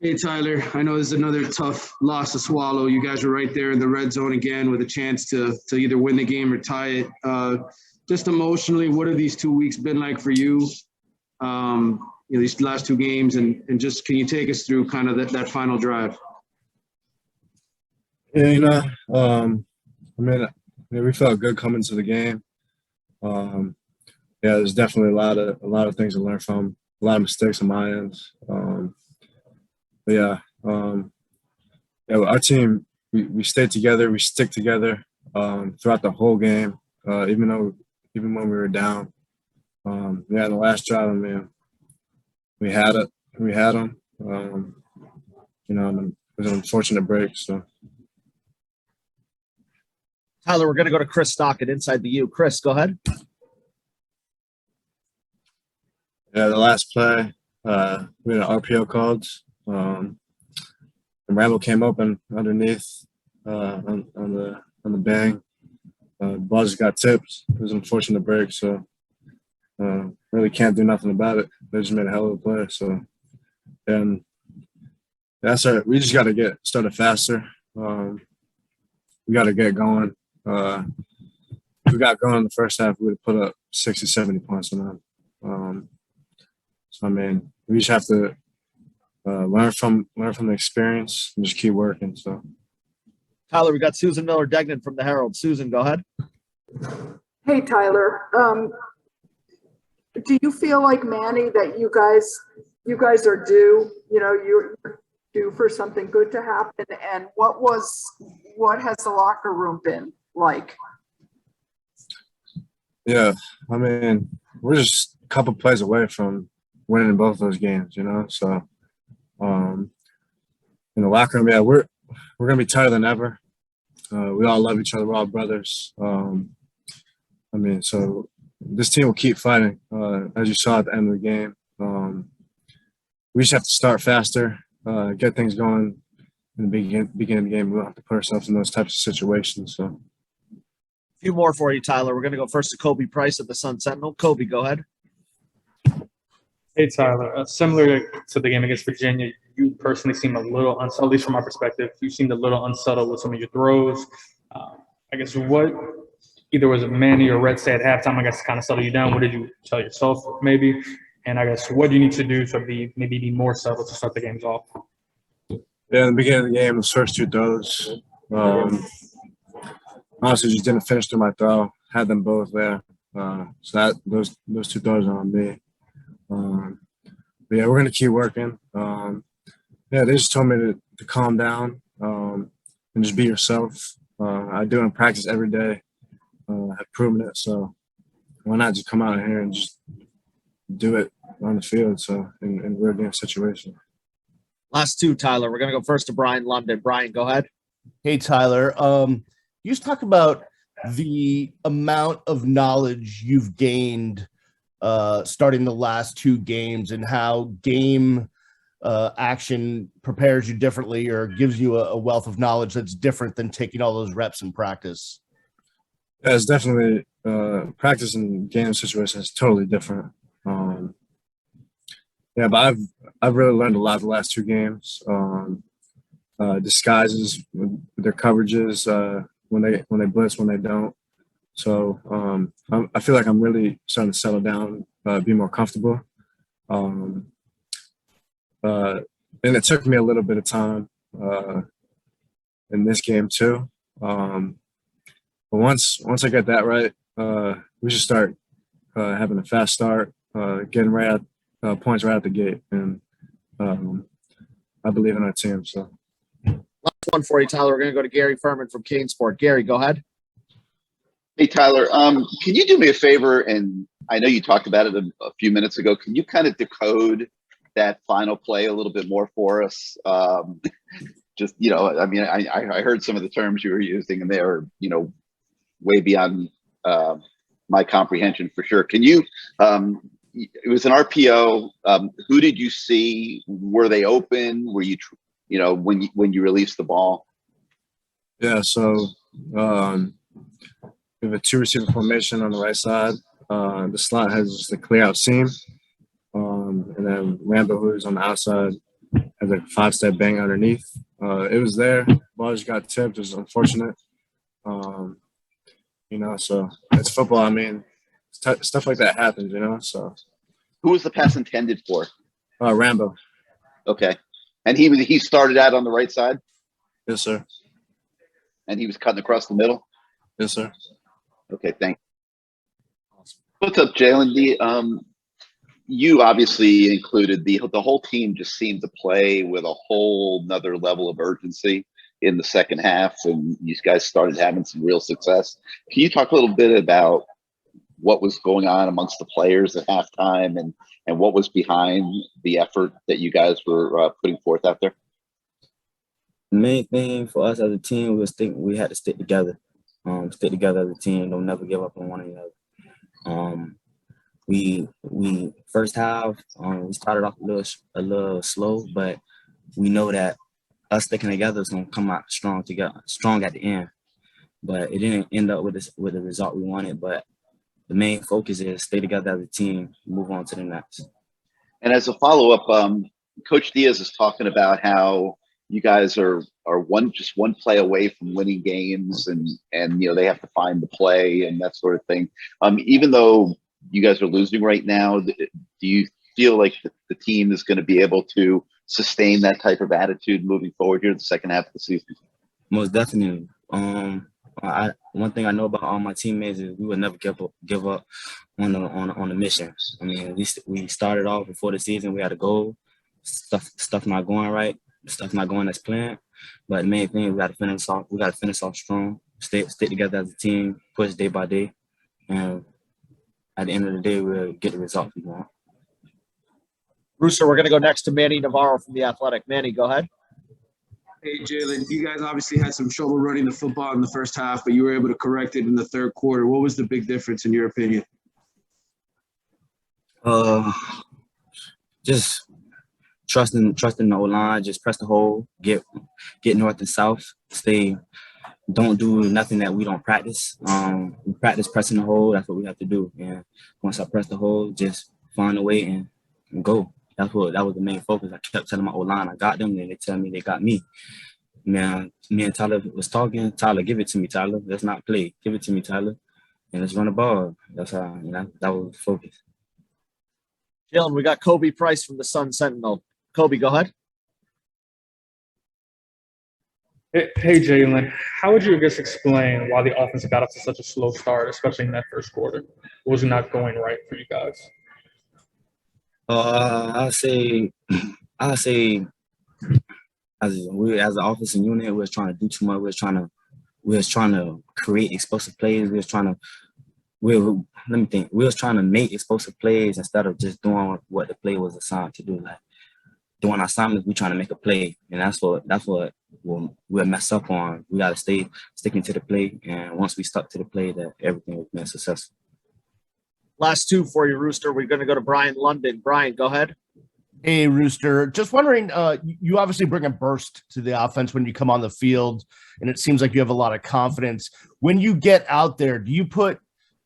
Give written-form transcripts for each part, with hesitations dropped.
Hey, Tyler, I know this is another tough loss to swallow. You guys were right there in the red zone again with a chance to either win the game or tie it. Just emotionally, what have these 2 weeks been like for you? These last two games, and just can you take us through kind of that final drive? Yeah, we felt good coming to the game. There's definitely a lot of things to learn from, a lot of mistakes on my end. Our team, we stayed together, we stick together throughout the whole game, even when we were down. In the last drive, we had it, we had them. And it was an unfortunate break. So, Tyler, we're going to go to Chris Stock at InsideTheU. Chris, go ahead. Yeah, the last play, we had an RPO called. And Rambo came open underneath on the bang. The ball just got tipped. It was an unfortunate break, so really can't do nothing about it. They just made a hell of a play. So, and we just got to get started faster. We got to get going. If we got going in the first half, we would have put up 60, 70 points on them. We just have to learn from the experience and just keep working. So, Tyler, we got Susan Miller-Degnan from the Herald. Susan, go ahead. Hey, Tyler. Do you feel like, Manny, that you guys are due? You're due for something good to happen. And what has the locker room been like? Yeah, we're just a couple plays away from winning both those games. So. In the locker room, we're gonna be tighter than ever. We all love each other. We're all brothers. So this team will keep fighting. As you saw at the end of the game, we just have to start faster, get things going in the beginning of the game. We don't have to put ourselves in those types of situations. So, a few more for you, Tyler. We're gonna go first to Kobe Price at the Sun Sentinel. Kobe, go ahead. Hey, Tyler. Similar to the game against Virginia, you personally seem a little unsettled, at least from my perspective. You seemed a little unsettled with some of your throws. I guess what either was it Manny or Red say at halftime, I guess, to kind of settle you down? What did you tell yourself maybe? And I guess what do you need to do to maybe be more settled to start the games off? Yeah, in the beginning of the game, those first two throws, honestly just didn't finish through my throw. Had them both there. So those two throws are on me. We're going to keep working. They just told me to calm down and just be yourself. I do it in practice every day. I've proven it. So why not just come out here and just do it on the field? So in a real game situation. Last two, Tyler. We're going to go first to Brian London. Brian, go ahead. Hey, Tyler. You just talk about the amount of knowledge you've gained starting the last two games and how game action prepares you differently or gives you a wealth of knowledge that's different than taking all those reps in practice. Yeah, it's definitely practice in game situations is totally different. But I've really learned a lot the last two games. Disguises, their coverages, when they blitz, when they don't. So I feel like I'm really starting to settle down, be more comfortable. And it took me a little bit of time in this game too. But once I get that right, we should start having a fast start, getting right at points right at the gate, and I believe in our team. So, last one for you, Tyler. We're going to go to Gary Furman from Kane Sport. Gary, go ahead. Hey, Tyler, can you do me a favor? And I know you talked about it a few minutes ago. Can you kind of decode that final play a little bit more for us? I heard some of the terms you were using, and they are, way beyond my comprehension for sure. Can you? It was an RPO. Who did you see? Were they open? Were you, when you released the ball? Yeah. So. We have a two-receiver formation on the right side. The slot has just a clear-out seam. And then Rambo, who's on the outside, had a 5-step bang underneath. It was there. Ball just got tipped. It was unfortunate. So it's football. I mean, stuff like that happens, so. Who was the pass intended for? Rambo. Okay. And he started out on the right side? Yes, sir. And he was cutting across the middle? Yes, sir. Okay, thanks. What's up, Jaylan? You obviously included the whole team just seemed to play with a whole nother level of urgency in the second half, and you guys started having some real success. Can you talk a little bit about what was going on amongst the players at halftime and what was behind the effort that you guys were putting forth out there? The main thing for us as a team was we had to stick together. Stick together as a team. Don't never give up on one another. We first half we started off a little slow, but we know that us sticking together is gonna come out strong at the end. But it didn't end up with the result we wanted. But the main focus is stay together as a team, move on to the next. And as a follow-up, Coach Diaz is talking about how you guys are just one play away from winning games, and they have to find the play and that sort of thing. Even though you guys are losing right now, do you feel like the team is going to be able to sustain that type of attitude moving forward here in the second half of the season? Most definitely. One thing I know about all my teammates is we would never give up on the mission. I mean, we started off before the season. We had a goal. Stuff not going right. Stuff not going as planned. But the main thing, we got to finish off. We got to finish off strong. Stick together as a team. Push day by day, and at the end of the day, we'll get the result we want. Rooster, we're going to go next to Manny Navarro from The Athletic. Manny, go ahead. Hey, Jaylan, you guys obviously had some trouble running the football in the first half, but you were able to correct it in the third quarter. What was the big difference in your opinion? Just trusting the O-line, just press the hole, get north and south, don't do nothing that we don't practice. We practice pressing the hole. That's what we have to do. And once I press the hole, just find a way and go. That was the main focus. I kept telling my O-line, I got them, and they tell me they got me. Man, me and Tyler was talking. Tyler, give it to me, Tyler. Let's not play. Give it to me, Tyler. And let's run the ball. That's how, that was the focus. Jaylan, we got Kobe Price from the Sun Sentinel. Kobe, go ahead. Hey, Jaylan, how would you explain why the offense got off to such a slow start, especially in that first quarter? What was not going right for you guys? I'll say as an offensive unit, we was trying to do too much. We was trying to create explosive plays. We was trying to make explosive plays instead of just doing what the play was assigned to do. Like doing our assignments, we trying to make a play, and that's what we'll mess up on. We got to sticking to the play, and once we stuck to the play, that everything was been successful. Last two for you, Rooster. We're going to go to Brian London. Brian, go ahead. Hey, Rooster. Just wondering, you obviously bring a burst to the offense when you come on the field, and it seems like you have a lot of confidence. When you get out there, do you put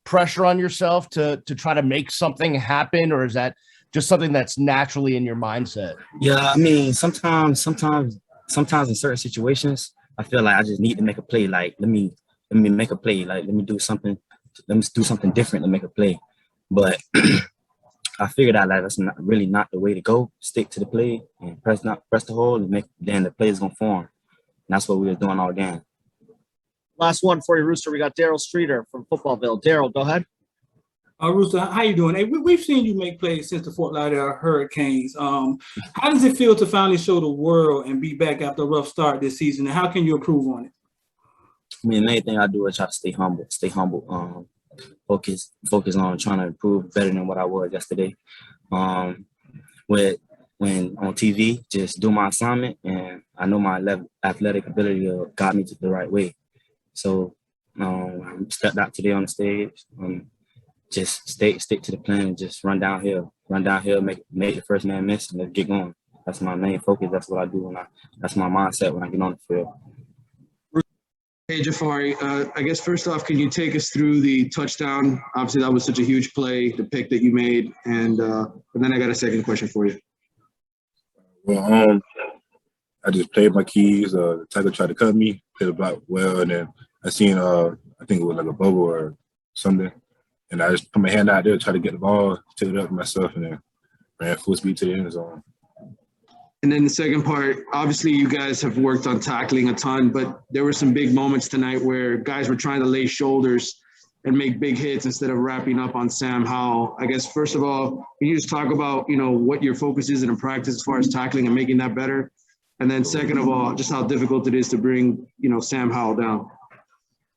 pressure on yourself to try to make something happen, or is that just something that's naturally in your mindset? Yeah, I mean, sometimes in certain situations, I feel like I just need to make a play. Like, let me make a play. Like, let me do something different to make a play. But I figured out that that's not the way to go. Stick to the play and press the hole, and then the play is gonna form. And that's what we were doing all game. Last one for you, Rooster. We got Daryl Streeter from Footballville. Daryl, go ahead. Rooster, how you doing? Hey, we've seen you make plays since the Fort Lauderdale Hurricanes. How does it feel to finally show the world and be back after a rough start this season? And how can you improve on it? I mean, the main thing I do is try to stay humble. Focus on trying to improve better than what I was yesterday. When on TV, just do my assignment, and I know my athletic ability got me to the right way. So I stepped out today on the stage. Just stick to the plan and just run downhill, make the first man miss, and let's get going. That's my main focus. That's what I do that's my mindset when I get on the field. Hey, Jahfari, I guess first off, can you take us through the touchdown? Obviously, that was such a huge play, the pick that you made, and then I got a second question for you. Well, I just played my keys. The tackle tried to cut me, played the block well, and then I seen I think it was like a bubble or something, and I just put my hand out there, try to get the ball, took it up myself, and then ran full speed to the end zone. And then the second part, obviously you guys have worked on tackling a ton, but there were some big moments tonight where guys were trying to lay shoulders and make big hits instead of wrapping up on Sam Howell. I guess, first of all, can you just talk about, what your focus is in practice as far as tackling and making that better? And then second of all, just how difficult it is to bring, Sam Howell down.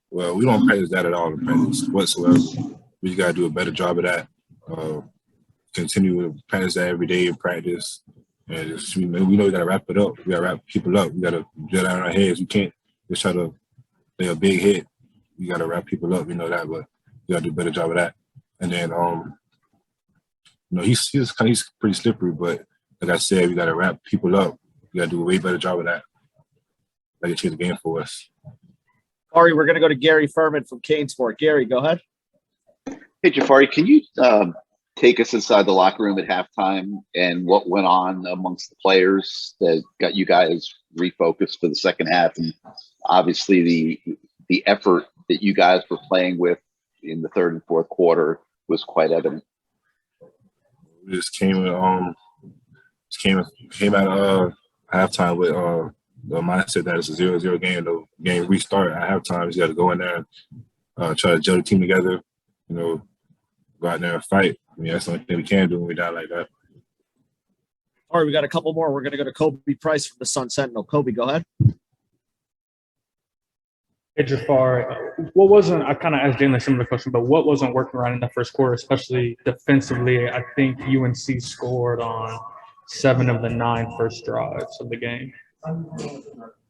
Well, we don't practice that at all in practice whatsoever. We just got to do a better job of that. Continue to practice that every day in practice. And just, we know we got to wrap it up. We got to wrap people up. We got to get out of our heads. We can't just try to play a big hit. We got to wrap people up. We know that, but we got to do a better job of that. And then, he's pretty slippery, but like I said, we got to wrap people up. We got to do a way better job of that. Like it changed the game for us. Ari, we're going to go to Gary Furman from Canesport. Gary, go ahead. Hey, Jahfari, can you take us inside the locker room at halftime and what went on amongst the players that got you guys refocused for the second half? And obviously the effort that you guys were playing with in the third and fourth quarter was quite evident. We just came out of halftime with the mindset that it's a 0-0 game. The game restart at halftime. You just got to go in there and try to gel the team together, go out there and fight. I mean, that's the only thing we can do when we're down like that. All right, we got a couple more. We're going to go to Kobe Price from the Sun Sentinel. Kobe, go ahead. Hey, Jahfari, what wasn't – I kind of asked Jaylan a similar question, but what wasn't working right in the first quarter, especially defensively? I think UNC scored on 7 of the 9 first drives of the game.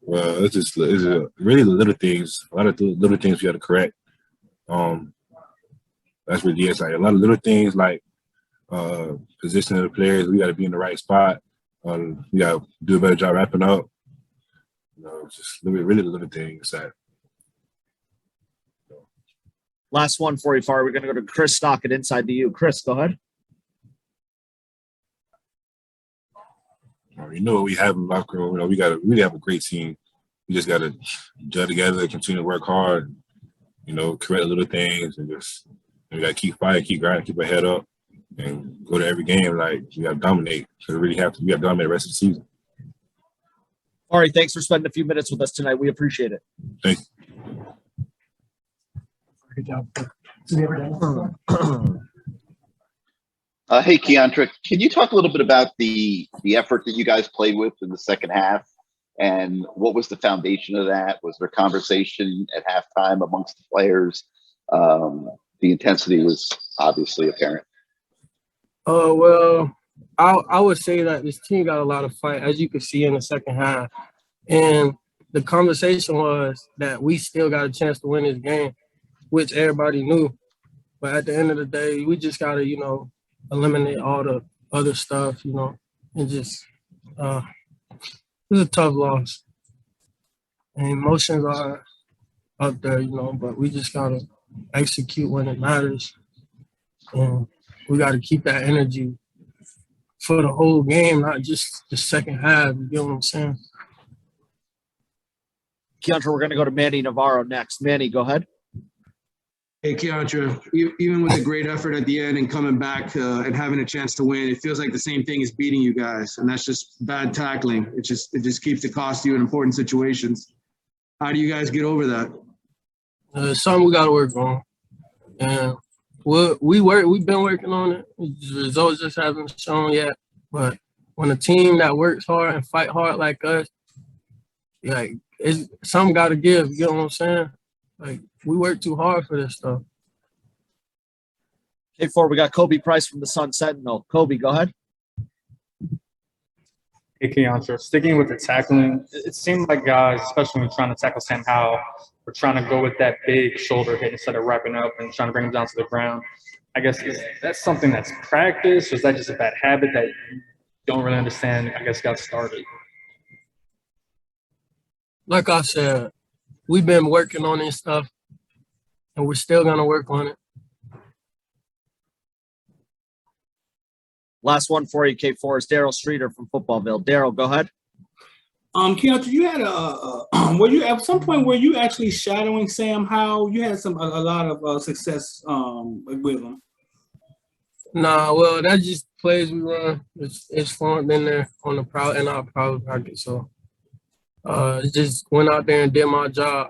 Well, it's really the little things. A lot of the little things we got to correct. That's what it is. Like a lot of little things like position of the players. We got to be in the right spot. We got to do a better job wrapping up. Just really the little things that. Last one for you, Far. We're going to go to Chris Stock at InsideTheU. Chris, go ahead. You know what we have in the locker room. We got to really have a great team. We just got to gel together, continue to work hard, correct little things, and just we got to keep fighting, keep grinding, keep our head up, and go to every game like we got to dominate. So we have to dominate the rest of the season. All right, thanks for spending a few minutes with us tonight. We appreciate it. Thanks. Good job. Hey, Keontra, can you talk a little bit about the effort that you guys played with in the second half, and what was the foundation of that? Was there conversation at halftime amongst the players? The intensity was obviously apparent. Well, I would say that this team got a lot of fight, as you could see in the second half. And the conversation was that we still got a chance to win this game, which everybody knew. But at the end of the day, we just got to, eliminate all the other stuff, and just it was a tough loss. And emotions are up there, but we just got to execute when it matters. And we got to keep that energy for the whole game, not just the second half. You get what I'm saying? Keontra, we're going to go to Manny Navarro next. Manny, go ahead. Hey, Keontra, even with a great effort at the end and coming back and having a chance to win, it feels like the same thing is beating you guys, and that's just bad tackling. It just keeps it cost you in important situations. How do you guys get over that? It's something we got to work on. And we've been working on it. The results just haven't shown yet. But when a team that works hard and fight hard like us, it's something got to give. You know what I'm saying? We work too hard for this stuff. Okay, we got Kobe Price from the Sun Sentinel. Kobe, go ahead. Hey, Keontra, sticking with the tackling, it seemed like guys, especially when trying to tackle Sam Howell, were trying to go with that big shoulder hit instead of wrapping up and trying to bring him down to the ground. I guess is that something that's practiced, or is that just a bad habit that you don't really understand, got started? Like I said, we've been working on this stuff, and we're still going to work on it. Last one for you, K4, is Daryl Streeter from Footballville. Daryl, go ahead. Keontra, you had were you at some point were you actually shadowing Sam Howell? You had a lot of success with him. Nah, well, that's just plays we run. It's fun been there on the in our private practice. So just went out there and did my job.